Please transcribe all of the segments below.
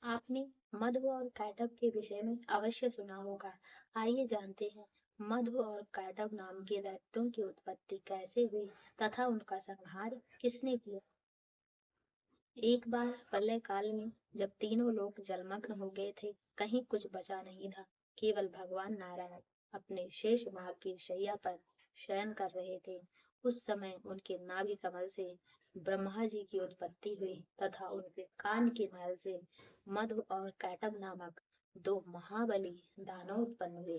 आपने मधु और कैटब के विषय में अवश्य सुना होगा। आइए जानते हैं मधु और कैटब नाम के दैत्यों की उत्पत्ति कैसे हुई तथा उनका संहार किसने किया। एक बार प्रलय काल में जब तीनों लोग जलमग्न हो गए थे, कहीं कुछ बचा नहीं था। केवल भगवान नारायण अपने शेष नाग की शैया पर शयन कर रहे थे। उस समय उनके नाभि कमल से ब्रह्मा जी की उत्पत्ति हुई तथा उनके कान के महल से मधु और कैटब नामक दो महाबली दानव उत्पन्न हुए।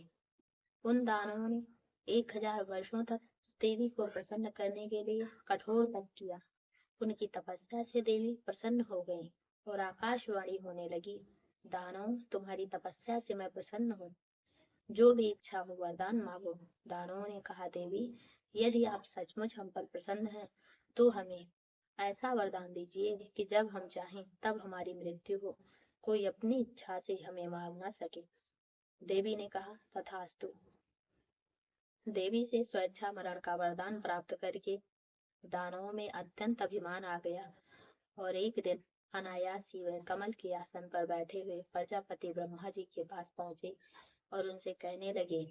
उन दानवों ने 1000 वर्षों तक देवी को प्रसन्न करने के लिए कठोर तप किया। उनकी तपस्या से देवी प्रसन्न हो गई और आकाशवाणी होने लगी, दानव तुम्हारी तपस्या से मैं प्रसन्न हूँ, जो भी इच्छा हो वरदान मांगो। दानवों ने कहा, देवी यदि आप सचमुच हम पर प्रसन्न हैं तो हमें ऐसा वरदान दीजिए कि जब हम चाहें तब हमारी मृत्यु हो, कोई अपनी इच्छा से हमें मार न सके। देवी ने कहा, तथास्तु। देवी से स्वेच्छा मरण का वरदान प्राप्त करके दानवों में अत्यंत अभिमान आ गया और एक दिन अनायास ही वह कमल के आसन पर बैठे हुए प्रजापति ब्रह्मा जी के पास पहुंचे और उनसे कहने लगे,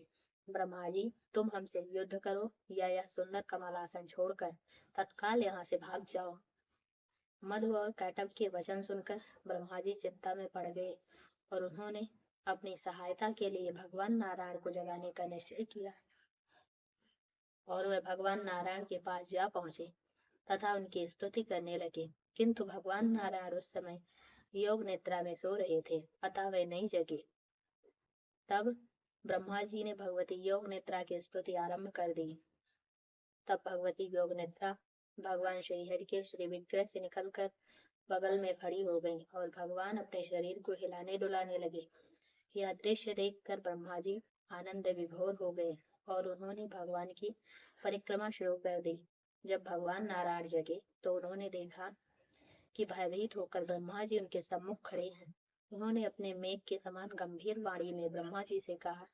ब्रह्मा जी तुम हमसे युद्ध करो या यह सुंदर कमल आसन छोड़कर तत्काल यहाँ से भाग जाओ। मधु और कैटब के वचन सुनकर ब्रह्मा जी चिंता में पड़ गए और उन्होंने अपनी सहायता के लिए भगवान नारायण को जगाने का निश्चय किया और वह भगवान नारायण के पास जा पहुंचे तथा उनकी स्तुति करने लगे। किंतु भगवान नारायण उस समय योग निद्रा में सो रहे थे, अतः वे नहीं जगे। तब ब्रह्मा जी ने भगवती योग निद्रा की स्तुति आरंभ कर दी। तब भगवती योग निद्रा भगवान श्रीहरि के श्री विग्रह से निकलकर बगल में खड़ी हो गई और भगवान अपने शरीर को हिलाने डुलाने लगे। यह दृश्य देखकर ब्रह्मा जी आनंद विभोर हो गए और उन्होंने भगवान की परिक्रमा शुरू कर दी। जब भगवान नारायण जगे तो उन्होंने देखा कि भयभीत होकर ब्रह्मा जी उनके सम्मुख खड़े हैं। उन्होंने अपने मेघ के समान गंभीर वाणी में ब्रह्मा जी से कहा,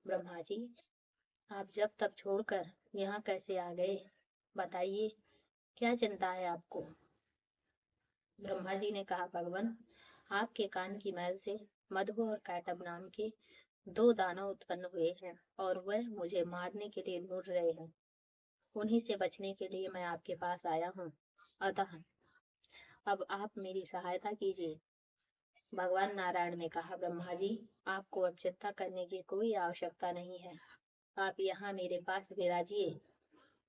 ब्रह्मा जी आप जब तब छोड़कर यहाँ कैसे आ गए, बताइए क्या चिंता है आपको। ब्रह्मा जी ने कहा, भगवान आपके कान की मैल से मधु और कैटब नाम के दो दानव उत्पन्न हुए हैं और वह मुझे मारने के लिए ढूंढ रहे हैं। उन्हीं से बचने के लिए मैं आपके पास आया हूँ, अतः अब आप मेरी सहायता कीजिए। भगवान नारायण ने कहा, ब्रह्मा जी आपको अब चिंता करने की कोई आवश्यकता नहीं है, आप यहाँ मेरे पास विराजिए,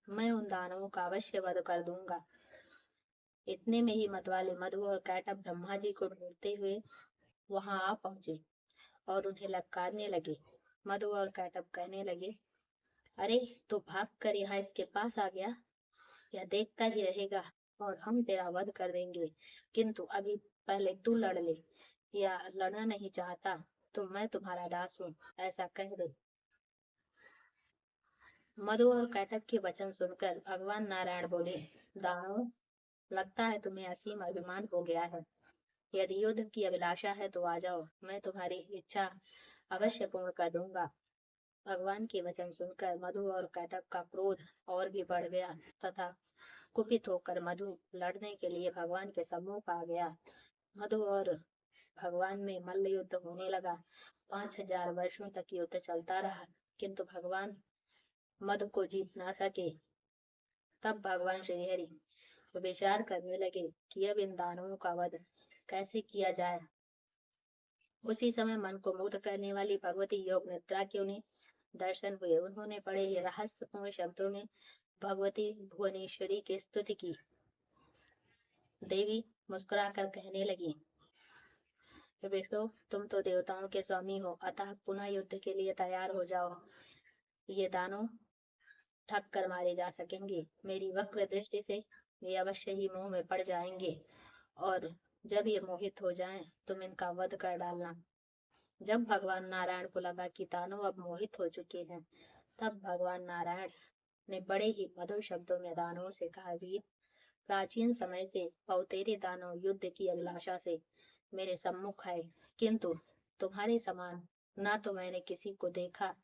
मैं उन दानवों का अवश्य वध कर दूंगा। इतने में ही मतवाले मधु और कैटब ब्रह्मा जी को ढूंढते हुए वहां आ पहुंचे और उन्हें ललकारने लगे। मधु और कैटब कहने लगे, अरे तो भाग कर यहाँ इसके पास आ गया, यह देखता ही रहेगा और हम तेरा वध कर देंगे, किंतु अभी पहले तू लड़ ले, या लड़ना नहीं चाहता तो मैं तुम्हारा दास हूँ, ऐसा कह दे। मधु और कैटब के वचन सुनकर भगवान नारायण बोले, दानव लगता है तुम्हें असीम अभिमान हो गया है। यदि युद्ध की अभिलाषा है तो आ जाओ, मैं तुम्हारी इच्छा अवश्य पूर्ण कर दूंगा। भगवान के वचन सुनकर मधु और कैटब का क्रोध और भी बढ़ गया तथा कुपित होकर मधु लड़ने के लिए भगवान के सम्मुख आ गया। मधु और भगवान में मल्ल युद्ध होने लगा। 5000 वर्षों तक युद्ध चलता रहा, किंतु भगवान मधु को जीत ना सके। तब भगवान श्रीहरि विचार करने लगे कि अब इन दानवों का वध कैसे किया जाए। उसी समय मन को मुग्ध करने वाली भगवती योग निद्रा के उन्हें दर्शन हुए। उन्होंने बड़े ही रहस्यपूर्ण शब्दों में भगवती भुवनेश्वरी की स्तुति की। देवी मुस्कुराकर कहने लगी, विष्णु तुम तो देवताओं के स्वामी हो, अतः पुनः युद्ध के लिए तैयार हो जाओ। ये दानव ठग कर मारे जा सकेंगे, मेरी वक्र दृष्टि से ये अवश्य ही मोह में पड़ जाएंगे और जब ये मोहित हो जाएं, तुम इनका वध कर डालना। जब भगवान नारायण को लगा कि दानव अब मोहित हो चुके हैं, तब भगवान नारायण ने बड़े ही मधुर शब्दों में दानवों से कहा, वीर प्राचीन समय से बहुतेरे दानव युद्ध की अभिलाषा से मेरे सम्मुख आए, किंतु तुम्हारे समान ना तो मैंने किसी को देखा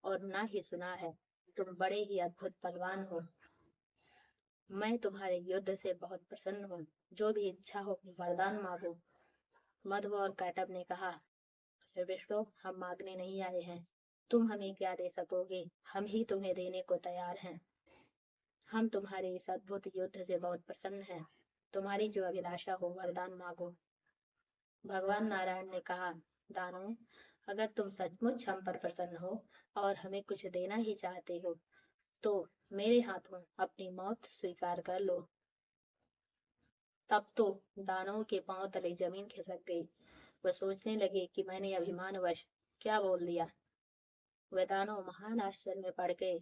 और ना ही सुना है। तुम बड़े ही अद्भुत बलवान हो, मैं तुम्हारे युद्ध से बहुत प्रसन्न हूँ, जो भी इच्छा हो वरदान मांगो। मधु और कैटब ने कहा, विष्णु, हम मांगने नहीं आए हैं। तुम हमें क्या दे सकोगे, हम ही तुम्हें देने को तैयार हैं। हम तुम्हारे इस अद्भुत युद्ध से बहुत प्रसन्न हैं। तुम्हारी जो अभिलाषा हो वरदान मांगो। भगवान नारायण ने कहा, दानव, अगर तुम सचमुच हम पर प्रसन्न हो और हमें कुछ देना ही चाहते हो तो मेरे हाथों अपनी मौत स्वीकार कर लो। तब तो दानव के पांव तले जमीन खिसक गई। वह सोचने लगे कि मैंने अभिमानवश क्या बोल दिया। वे दानव महान आश्चर्य में पड़ गए।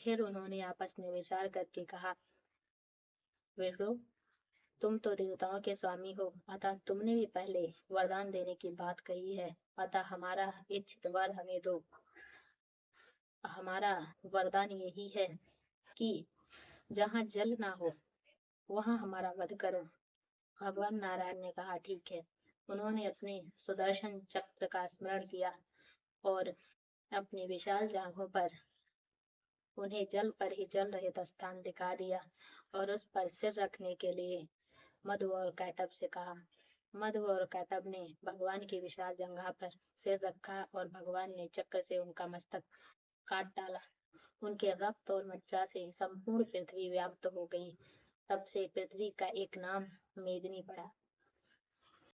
फिर उन्होंने आपस में विचार करके कहा, विष्णु, तुम तो देवताओं के स्वामी हो, अतः तुमने भी पहले वरदान देने की बात कही है, अतः हमारा इच्छित वर हमें दो। हमारा वरदान यही है कि जहाँ जल ना हो वहां हमारा वध करो। भगवान नारायण ने कहा, ठीक है। उन्होंने अपने सुदर्शन चक्र का स्मरण किया और अपनी विशाल जांघों पर उन्हें जल पर ही जल रहित स्थान दिखा दिया और उस पर सिर रखने के लिए मधु और कैटब से कहा। मधु और कैटब ने भगवान की विशाल जंघा पर सिर रखा और भगवान ने चक्र से उनका मस्तक काट डाला। उनके रक्त और मज्जा से संपूर्ण पृथ्वी व्याप्त हो गई। तब से पृथ्वी का एक नाम मेदिनी पड़ा।